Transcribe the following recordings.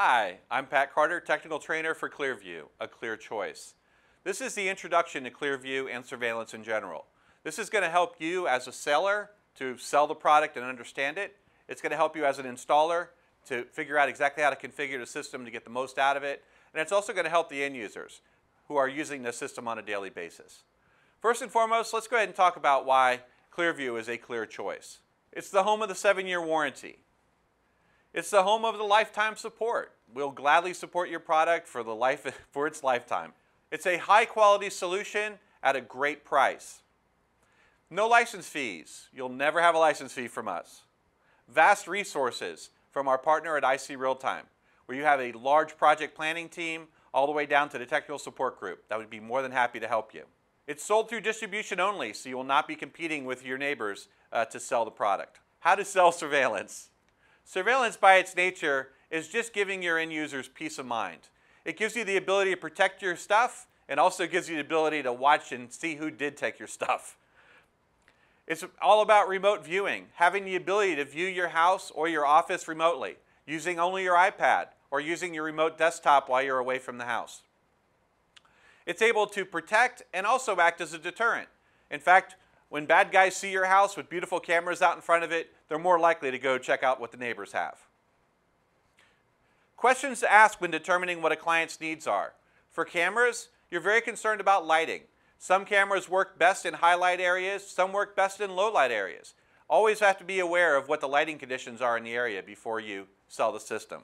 Hi, I'm Pat Carter, Technical Trainer for ClearView, a clear choice. This is the introduction to ClearView and surveillance in general. This is going to help you as a seller to sell the product and understand it. It's going to help you as an installer to figure out exactly how to configure the system to get the most out of it. And it's also going to help the end users who are using the system on a daily basis. First and foremost, let's go ahead and talk about why ClearView is a clear choice. It's the home of the 7-year warranty. It's the home of the lifetime support. We'll gladly support your product for its lifetime. It's a high-quality solution at a great price. No license fees. You'll never have a license fee from us. Vast resources from our partner at IC Realtime, where you have a large project planning team all the way down to the technical support group that would be more than happy to help you. It's sold through distribution only, so you will not be competing with your neighbors to sell the product. How to sell surveillance? Surveillance, by its nature, is just giving your end users peace of mind. It gives you the ability to protect your stuff and also gives you the ability to watch and see who did take your stuff. It's all about remote viewing, having the ability to view your house or your office remotely, using only your iPad or using your remote desktop while you're away from the house. It's able to protect and also act as a deterrent. In fact, when bad guys see your house with beautiful cameras out in front of it, they're more likely to go check out what the neighbors have. Questions to ask when determining what a client's needs are. For cameras, you're very concerned about lighting. Some cameras work best in high light areas, some work best in low light areas. Always have to be aware of what the lighting conditions are in the area before you sell the system.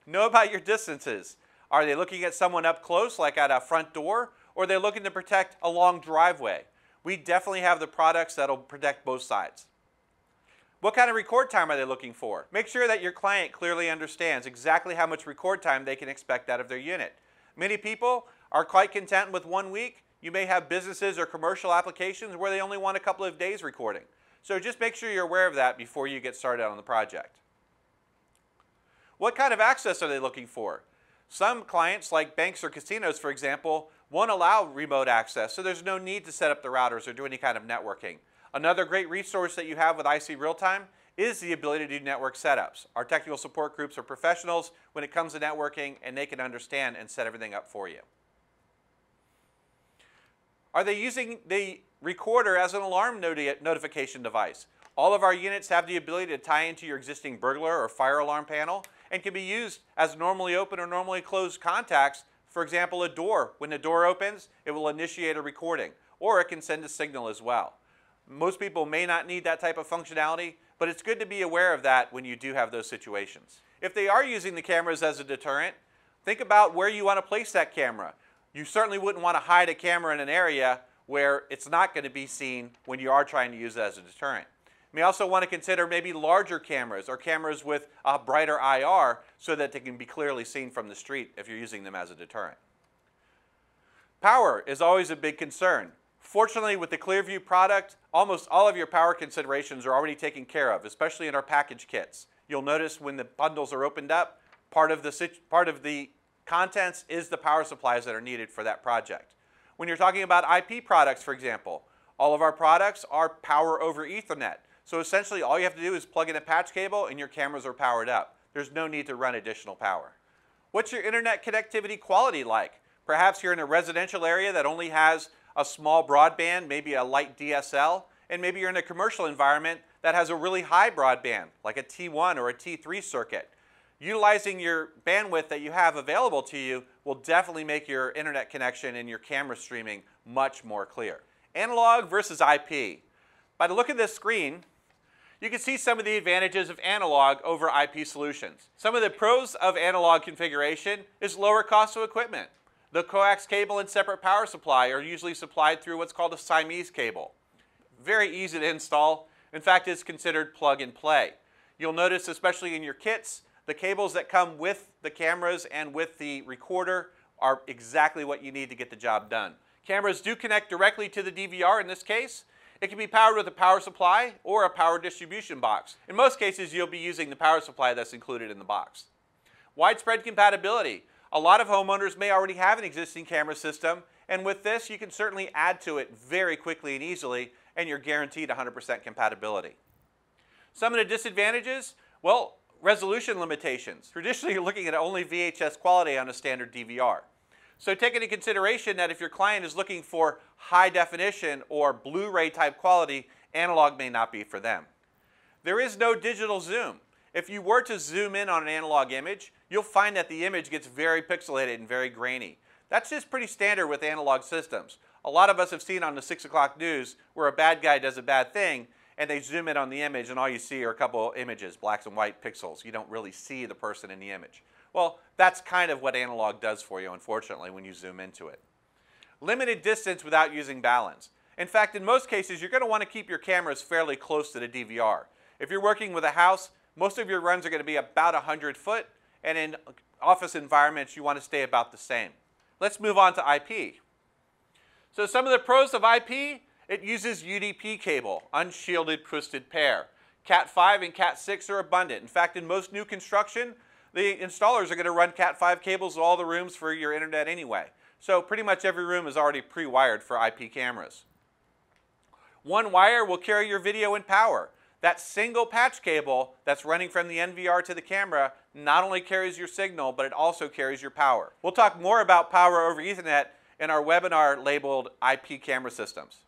Know about your distances. Are they looking at someone up close, like at a front door, or are they looking to protect a long driveway? We definitely have the products that'll protect both sides. What kind of record time are they looking for? Make sure that your client clearly understands exactly how much record time they can expect out of their unit. Many people are quite content with 1 week. You may have businesses or commercial applications where they only want a couple of days recording. So just make sure you're aware of that before you get started on the project. What kind of access are they looking for? Some clients, like banks or casinos, for example, won't allow remote access, so there's no need to set up the routers or do any kind of networking. Another great resource that you have with IC Realtime is the ability to do network setups. Our technical support groups are professionals when it comes to networking, and they can understand and set everything up for you. Are they using the recorder as an alarm notification device? All of our units have the ability to tie into your existing burglar or fire alarm panel and can be used as normally open or normally closed contacts. For example, a door. When the door opens, it will initiate a recording, or it can send a signal as well. Most people may not need that type of functionality, but it's good to be aware of that when you do have those situations. If they are using the cameras as a deterrent, think about where you want to place that camera. You certainly wouldn't want to hide a camera in an area where it's not going to be seen when you are trying to use it as a deterrent. You may also want to consider maybe larger cameras or cameras with a brighter IR so that they can be clearly seen from the street if you're using them as a deterrent. Power is always a big concern. Fortunately, with the ClearView product, almost all of your power considerations are already taken care of, especially in our package kits. You'll notice when the bundles are opened up, part of the contents is the power supplies that are needed for that project. When you're talking about IP products, for example, all of our products are power over Ethernet. So essentially, all you have to do is plug in a patch cable and your cameras are powered up. There's no need to run additional power. What's your internet connectivity quality like? Perhaps you're in a residential area that only has a small broadband, maybe a light DSL, and maybe you're in a commercial environment that has a really high broadband, like a T1 or a T3 circuit. Utilizing your bandwidth that you have available to you will definitely make your internet connection and your camera streaming much more clear. Analog versus IP. By the look of this screen, you can see some of the advantages of analog over IP solutions. Some of the pros of analog configuration is lower cost of equipment. The coax cable and separate power supply are usually supplied through what's called a Siamese cable. Very easy to install. In fact, it's considered plug and play. You'll notice, especially in your kits, the cables that come with the cameras and with the recorder are exactly what you need to get the job done. Cameras do connect directly to the DVR in this case. It can be powered with a power supply or a power distribution box. In most cases, you'll be using the power supply that's included in the box. Widespread compatibility. A lot of homeowners may already have an existing camera system, and with this, you can certainly add to it very quickly and easily, and you're guaranteed 100% compatibility. Some of the disadvantages, well, resolution limitations. Traditionally, you're looking at only VHS quality on a standard DVR. So take into consideration that if your client is looking for high definition or Blu-ray type quality, analog may not be for them. There is no digital zoom. If you were to zoom in on an analog image, you'll find that the image gets very pixelated and very grainy. That's just pretty standard with analog systems. A lot of us have seen on the 6 o'clock news where a bad guy does a bad thing and they zoom in on the image and all you see are a couple images, blacks and white pixels. You don't really see the person in the image. Well, that's kind of what analog does for you, unfortunately, when you zoom into it. Limited distance without using balance. In fact, in most cases, you're going to want to keep your cameras fairly close to the DVR. If you're working with a house, most of your runs are going to be about 100 foot, and in office environments, you want to stay about the same. Let's move on to IP. So some of the pros of IP, it uses UDP cable, unshielded twisted pair. Cat5 and Cat6 are abundant. In fact, in most new construction, the installers are going to run Cat5 cables to all the rooms for your internet anyway. So pretty much every room is already pre-wired for IP cameras. One wire will carry your video and power. That single patch cable that's running from the NVR to the camera not only carries your signal, but it also carries your power. We'll talk more about power over Ethernet in our webinar labeled IP camera systems.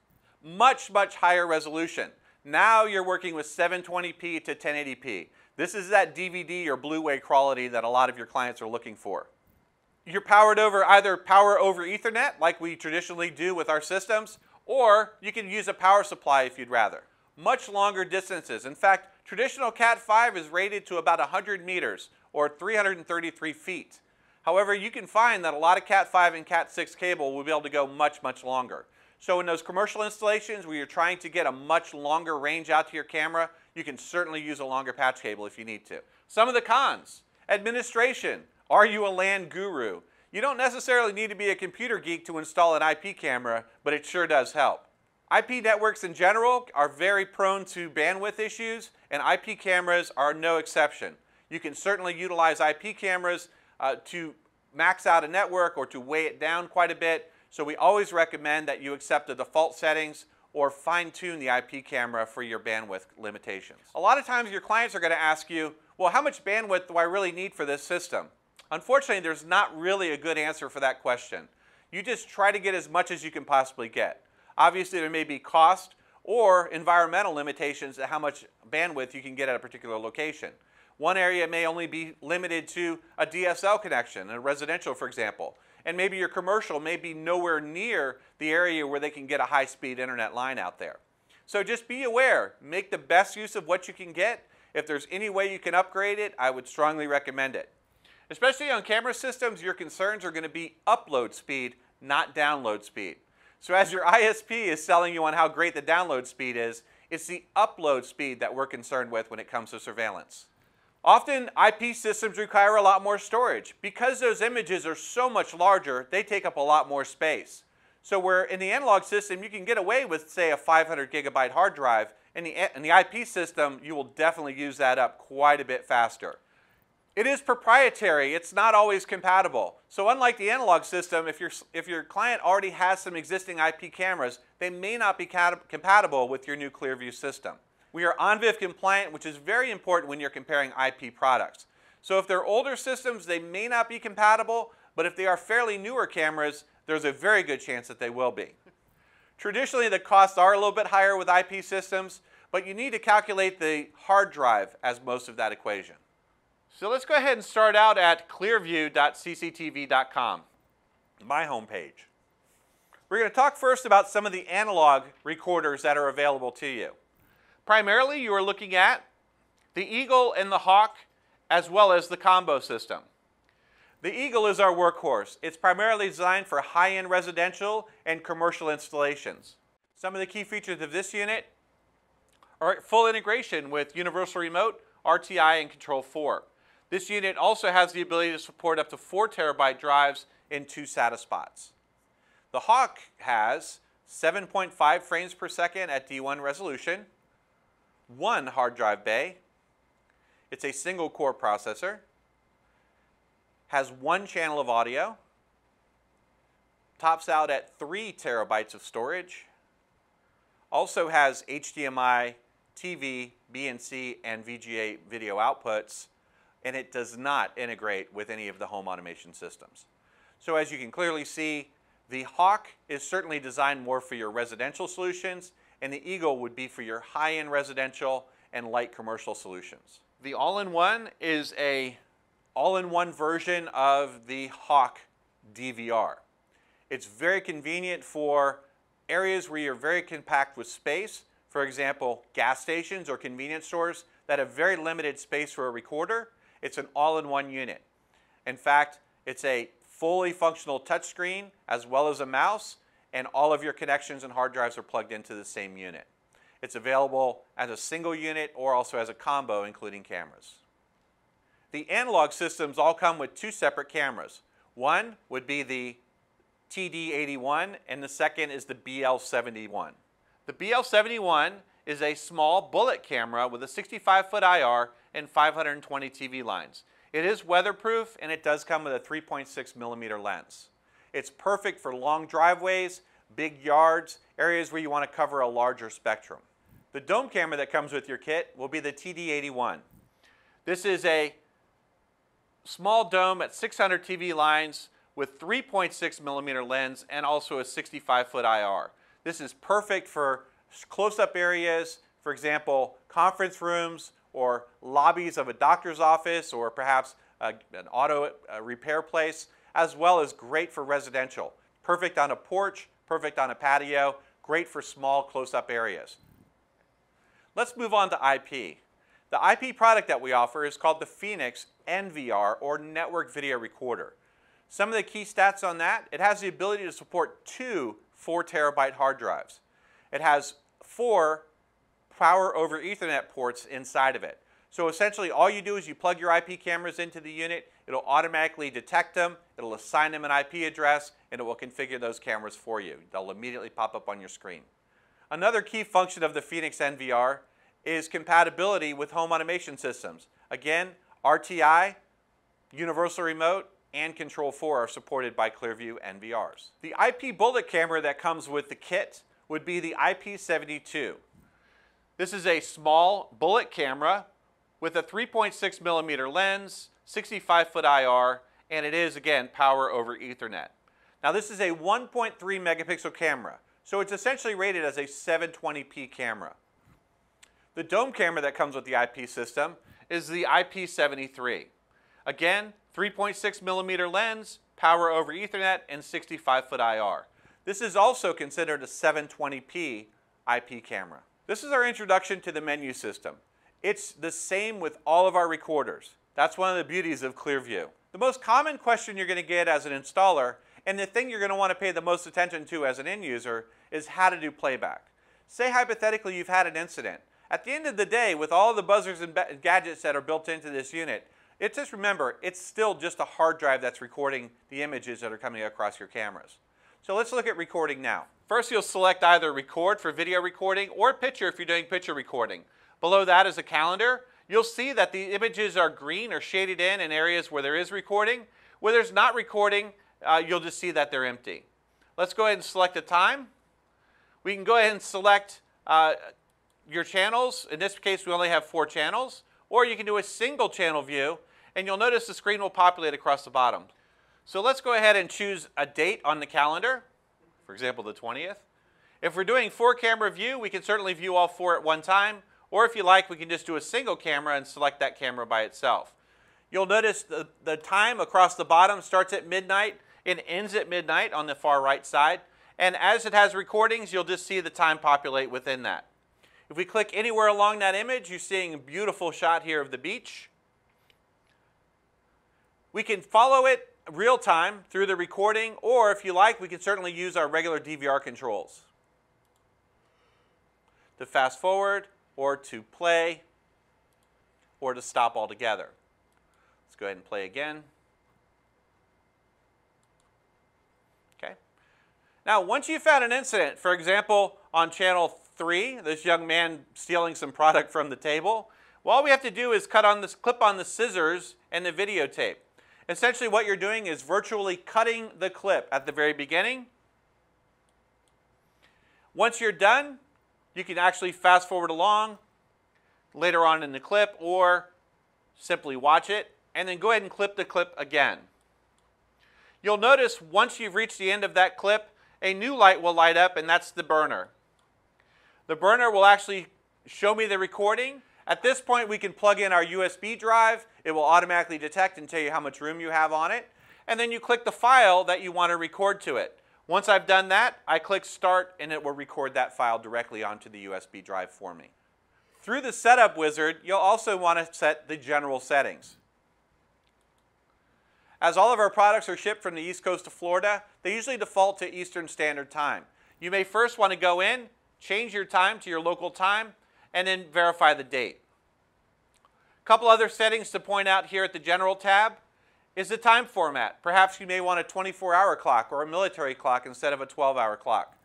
Much higher resolution. Now you're working with 720p to 1080p. This is that DVD or Blu-ray quality that a lot of your clients are looking for. You're powered over either power over Ethernet, like we traditionally do with our systems, or you can use a power supply if you'd rather. Much longer distances. In fact, traditional Cat5 is rated to about 100 meters or 333 feet. However, you can find that a lot of Cat5 and Cat6 cable will be able to go much longer. So in those commercial installations where you're trying to get a much longer range out to your camera, you can certainly use a longer patch cable if you need to. Some of the cons. Administration. Are you a LAN guru? You don't necessarily need to be a computer geek to install an IP camera, but it sure does help. IP networks in general are very prone to bandwidth issues, and IP cameras are no exception. You can certainly utilize IP cameras to max out a network or to weigh it down quite a bit, so we always recommend that you accept the default settings or fine-tune the IP camera for your bandwidth limitations. A lot of times your clients are going to ask you, well, how much bandwidth do I really need for this system? Unfortunately, there's not really a good answer for that question. You just try to get as much as you can possibly get. Obviously, there may be cost or environmental limitations to how much bandwidth you can get at a particular location. One area may only be limited to a DSL connection, a residential, for example. And maybe your commercial may be nowhere near the area where they can get a high-speed internet line out there. So just be aware. Make the best use of what you can get. If there's any way you can upgrade it, I would strongly recommend it. Especially on camera systems, your concerns are going to be upload speed, not download speed. So as your ISP is selling you on how great the download speed is, it's the upload speed that we're concerned with when it comes to surveillance. Often, IP systems require a lot more storage. Because those images are so much larger, they take up a lot more space. So where in the analog system, you can get away with, say, a 500 gigabyte hard drive, in the IP system, you will definitely use that up quite a bit faster. It is proprietary. It's not always compatible. So unlike the analog system, if your client already has some existing IP cameras, they may not be compatible with your new ClearView system. We are ONVIF compliant, which is very important when you're comparing IP products. So if they're older systems, they may not be compatible, but if they are fairly newer cameras, there's a very good chance that they will be. Traditionally, the costs are a little bit higher with IP systems, but you need to calculate the hard drive as most of that equation. So let's go ahead and start out at clearview.cctv.com, my homepage. We're going to talk first about some of the analog recorders that are available to you. Primarily, you are looking at the Eagle and the Hawk, as well as the combo system. The Eagle is our workhorse. It's primarily designed for high-end residential and commercial installations. Some of the key features of this unit are full integration with Universal Remote, RTI, and Control4. This unit also has the ability to support up to 4 terabyte drives in 2 SATA spots. The Hawk has 7.5 frames per second at D1 resolution, 1 hard drive bay. It's a single core processor, has 1 channel of audio, tops out at 3 terabytes of storage, also has HDMI, TV, BNC, and VGA video outputs, and it does not integrate with any of the home automation systems. So as you can clearly see, the Hawk is certainly designed more for your residential solutions, and the Eagle would be for your high-end residential and light commercial solutions. The all-in-one is a all-in-one version of the Hawk DVR. It's very convenient for areas where you're very compact with space. For example, gas stations or convenience stores that have very limited space for a recorder. It's an all-in-one unit. In fact, it's a fully functional touchscreen as well as a mouse, and all of your connections and hard drives are plugged into the same unit. It's available as a single unit or also as a combo, including cameras. The analog systems all come with two separate cameras. One would be the TD81 and the second is the BL71. The BL71 is a small bullet camera with a 65-foot IR and 520 TV lines. It is weatherproof and it does come with a 3.6 millimeter lens. It's perfect for long driveways, big yards, areas where you want to cover a larger spectrum. The dome camera that comes with your kit will be the TD81. This is a small dome at 600 TV lines with 3.6 millimeter lens and also a 65-foot IR. This is perfect for close-up areas, for example, conference rooms or lobbies of a doctor's office or perhaps an auto repair place, as well as great for residential. Perfect on a porch, perfect on a patio, great for small close-up areas. Let's move on to IP. The IP product that we offer is called the Phoenix NVR, or Network Video Recorder. Some of the key stats on that: it has the ability to support two 4 terabyte hard drives. It has 4 power over Ethernet ports inside of it. So essentially all you do is you plug your IP cameras into the unit, it'll automatically detect them, it'll assign them an IP address, and it will configure those cameras for you. They'll immediately pop up on your screen. Another key function of the Phoenix NVR is compatibility with home automation systems. Again, RTI, Universal Remote, and Control4 are supported by ClearView NVRs. The IP bullet camera that comes with the kit would be the IP72. This is a small bullet camera with a 3.6 millimeter lens, 65-foot IR, and it is, again, power over Ethernet. Now this is a 1.3 megapixel camera, so it's essentially rated as a 720p camera. The dome camera that comes with the IP system is the IP73. Again, 3.6 millimeter lens, power over Ethernet, and 65-foot IR. This is also considered a 720p IP camera. This is our introduction to the menu system. It's the same with all of our recorders. That's one of the beauties of ClearView. The most common question you're going to get as an installer, and the thing you're going to want to pay the most attention to as an end user, is how to do playback. Say hypothetically you've had an incident. At the end of the day, with all the buzzers and gadgets that are built into this unit, just remember, it's still just a hard drive that's recording the images that are coming across your cameras. So let's look at recording now. First, you'll select either record for video recording or picture if you're doing picture recording. Below that is a calendar. You'll see that the images are green or shaded in areas where there is recording. Where there's not recording, you'll just see that they're empty. Let's go ahead and select a time. We can go ahead and select your channels. In this case, we only have 4 channels. Or you can do a single channel view, and you'll notice the screen will populate across the bottom. So let's go ahead and choose a date on the calendar, for example, the 20th. If we're doing 4 camera view, we can certainly view all 4 at one time, or if you like, we can just do a single camera and select that camera by itself. You'll notice the time across the bottom starts at midnight and ends at midnight on the far right side, and as it has recordings, you'll just see the time populate within that. If we click anywhere along that image, you're seeing a beautiful shot here of the beach. We can follow it real time through the recording, or if you like, we can certainly use our regular DVR controls to fast forward, or to play, or to stop altogether. Let's go ahead and play again. Okay. Now, once you've had an incident, for example, on channel 3, this young man stealing some product from the table, well, all we have to do is clip on the scissors and the videotape. Essentially what you're doing is virtually cutting the clip at the very beginning. Once you're done, you can actually fast forward along later on in the clip, or simply watch it, and then go ahead and clip the clip again. You'll notice once you've reached the end of that clip, a new light will light up, and that's the burner. The burner will actually show me the recording. At this point, we can plug in our USB drive. It will automatically detect and tell you how much room you have on it. And then you click the file that you want to record to it. Once I've done that, I click Start, and it will record that file directly onto the USB drive for me. Through the Setup Wizard, you'll also want to set the general settings. As all of our products are shipped from the East Coast of Florida, they usually default to Eastern Standard Time. You may first want to go in, change your time to your local time, and then verify the date. A couple other settings to point out here at the General tab is the time format. Perhaps you may want a 24-hour clock or a military clock instead of a 12-hour clock.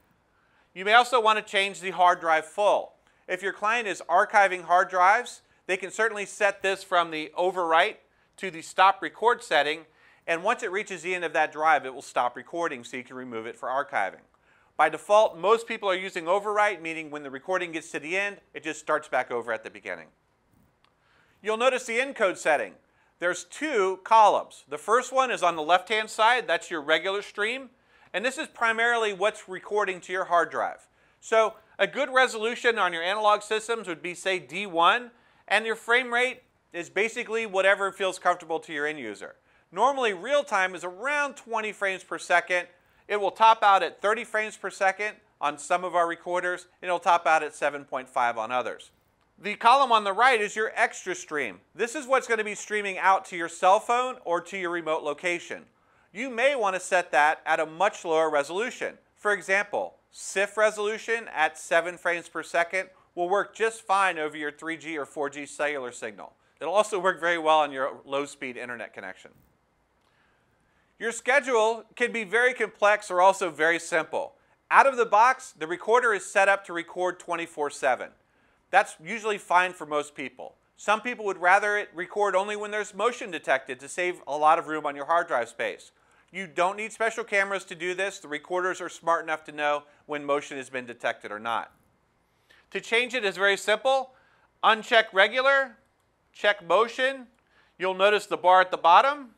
You may also want to change the hard drive full. If your client is archiving hard drives, they can certainly set this from the overwrite to the stop record setting, and once it reaches the end of that drive, it will stop recording so you can remove it for archiving. By default, most people are using overwrite, meaning when the recording gets to the end, it just starts back over at the beginning. You'll notice the encode setting. There's two columns. The first one is on the left-hand side. That's your regular stream. And this is primarily what's recording to your hard drive. So a good resolution on your analog systems would be, say, D1. And your frame rate is basically whatever feels comfortable to your end user. Normally, real time is around 20 frames per second. It will top out at 30 frames per second on some of our recorders, and it'll top out at 7.5 on others. The column on the right is your extra stream. This is what's going to be streaming out to your cell phone or to your remote location. You may want to set that at a much lower resolution. For example, CIF resolution at 7 frames per second will work just fine over your 3G or 4G cellular signal. It'll also work very well on your low-speed internet connection. Your schedule can be very complex or also very simple. Out of the box, the recorder is set up to record 24/7. That's usually fine for most people. Some people would rather it record only when there's motion detected to save a lot of room on your hard drive space. You don't need special cameras to do this. The recorders are smart enough to know when motion has been detected or not. To change it is very simple. Uncheck regular, check motion. You'll notice the bar at the bottom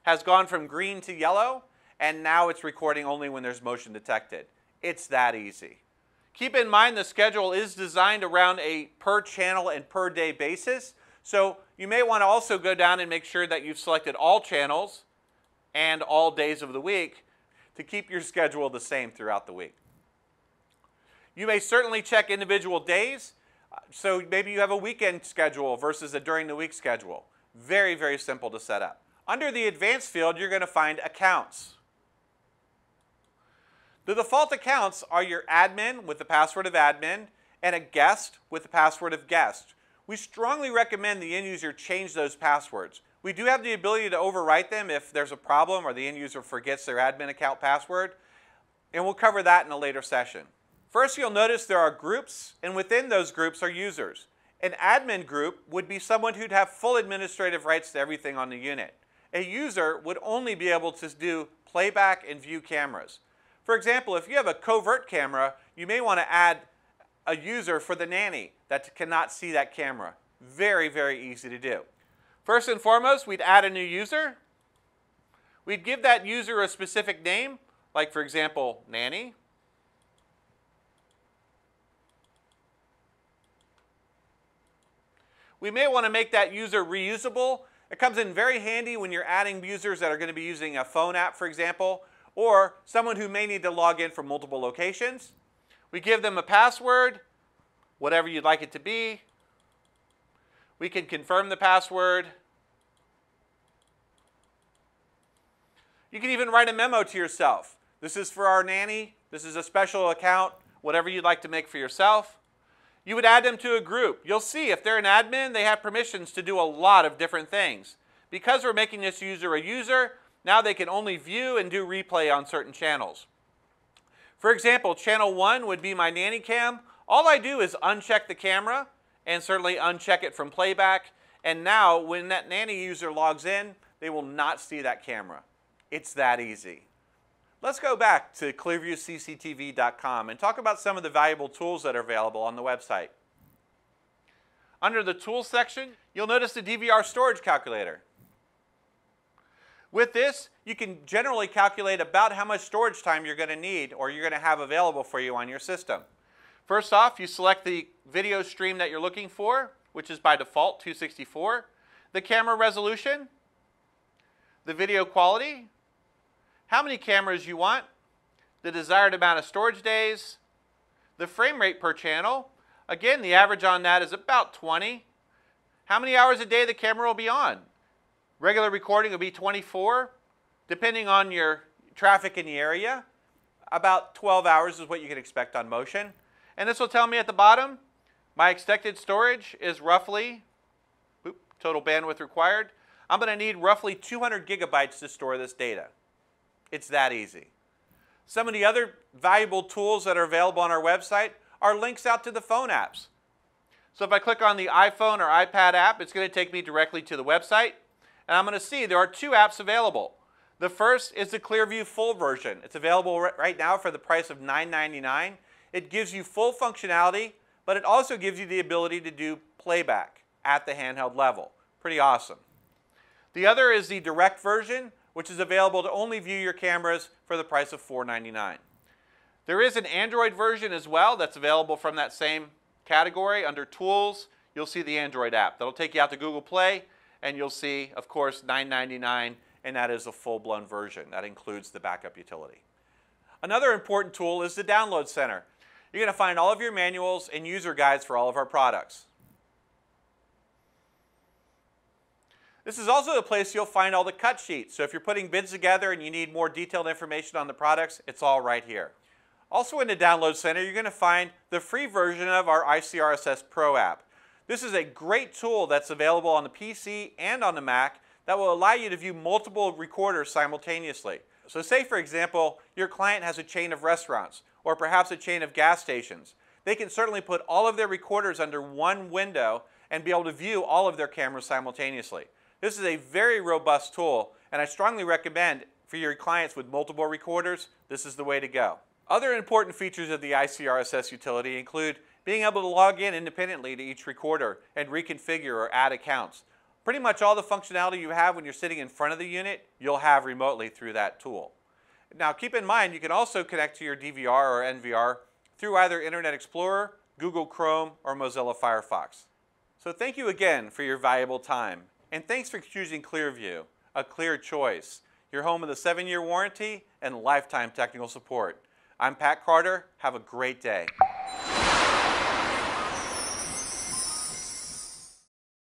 has gone from green to yellow, and now it's recording only when there's motion detected. It's that easy. Keep in mind the schedule is designed around a per channel and per day basis, so you may want to also go down and make sure that you've selected all channels and all days of the week to keep your schedule the same throughout the week. You may certainly check individual days, so maybe you have a weekend schedule versus a during the week schedule. Very, very simple to set up. Under the Advanced field, you're going to find Accounts. The default accounts are your admin with the password of admin and a guest with the password of guest. We strongly recommend the end user change those passwords. We do have the ability to overwrite them if there's a problem or the end user forgets their admin account password, and we'll cover that in a later session. First, you'll notice there are groups, and within those groups are users. An admin group would be someone who'd have full administrative rights to everything on the unit. A user would only be able to do playback and view cameras. For example, if you have a covert camera, you may want to add a user for the nanny that cannot see that camera. Very, very easy to do. First and foremost, we'd add a new user. We'd give that user a specific name, like for example, nanny. We may want to make that user reusable. It comes in very handy when you're adding users that are going to be using a phone app, for example, or someone who may need to log in from multiple locations. We give them a password, whatever you'd like it to be. We can confirm the password. You can even write a memo to yourself. This is for our nanny. This is a special account, whatever you'd like to make for yourself. You would add them to a group. You'll see if they're an admin, they have permissions to do a lot of different things. Because we're making this user a user, now they can only view and do replay on certain channels. For example, channel 1 would be my nanny cam. All I do is uncheck the camera and certainly uncheck it from playback. And now when that nanny user logs in, they will not see that camera. It's that easy. Let's go back to ClearViewCCTV.com and talk about some of the valuable tools that are available on the website. Under the Tools section, you'll notice the Dvr Storage Calculator. With this, you can generally calculate about how much storage time you're going to need or you're going to have available for you on your system. First off, you select the video stream that you're looking for, which is by default 264, the camera resolution, the video quality, how many cameras you want, the desired amount of storage days, the frame rate per channel. Again, the average on that is about 20. How many hours a day the camera will be on? Regular recording will be 24. Depending on your traffic in the area, about 12 hours is what you can expect on motion. And this will tell me at the bottom, my expected storage is roughly, total bandwidth required. I'm going to need roughly 200 gigabytes to store this data. It's that easy. Some of the other valuable tools that are available on our website are links out to the phone apps. So if I click on the iPhone or iPad app, it's going to take me directly to the website. And I'm going to see there are two apps available. The first is the ClearView full version. It's available right now for the price of $9.99. It gives you full functionality, but it also gives you the ability to do playback at the handheld level. Pretty awesome. The other is the direct version, which is available to only view your cameras for the price of $4.99. There is an Android version as well that's available from that same category. Under Tools, you'll see the Android app. That'll take you out to Google Play, and you'll see, of course, $9.99, and that is a full-blown version. That includes the backup utility. Another important tool is the Download Center. You're going to find all of your manuals and user guides for all of our products. This is also the place you'll find all the cut sheets. So if you're putting bids together and you need more detailed information on the products, it's all right here. Also in the Download Center, you're going to find the free version of our ICRSS Pro app. This is a great tool that's available on the PC and on the Mac that will allow you to view multiple recorders simultaneously. So say, for example, your client has a chain of restaurants or perhaps a chain of gas stations. They can certainly put all of their recorders under one window and be able to view all of their cameras simultaneously. This is a very robust tool, and I strongly recommend for your clients with multiple recorders, this is the way to go. Other important features of the ICRSS utility include being able to log in independently to each recorder and reconfigure or add accounts. Pretty much all the functionality you have when you're sitting in front of the unit, you'll have remotely through that tool. Now keep in mind, you can also connect to your DVR or NVR through either Internet Explorer, Google Chrome, or Mozilla Firefox. So thank you again for your valuable time. And thanks for choosing ClearView, a clear choice. Your home with a 7-year warranty and lifetime technical support. I'm Pat Carter. Have a great day.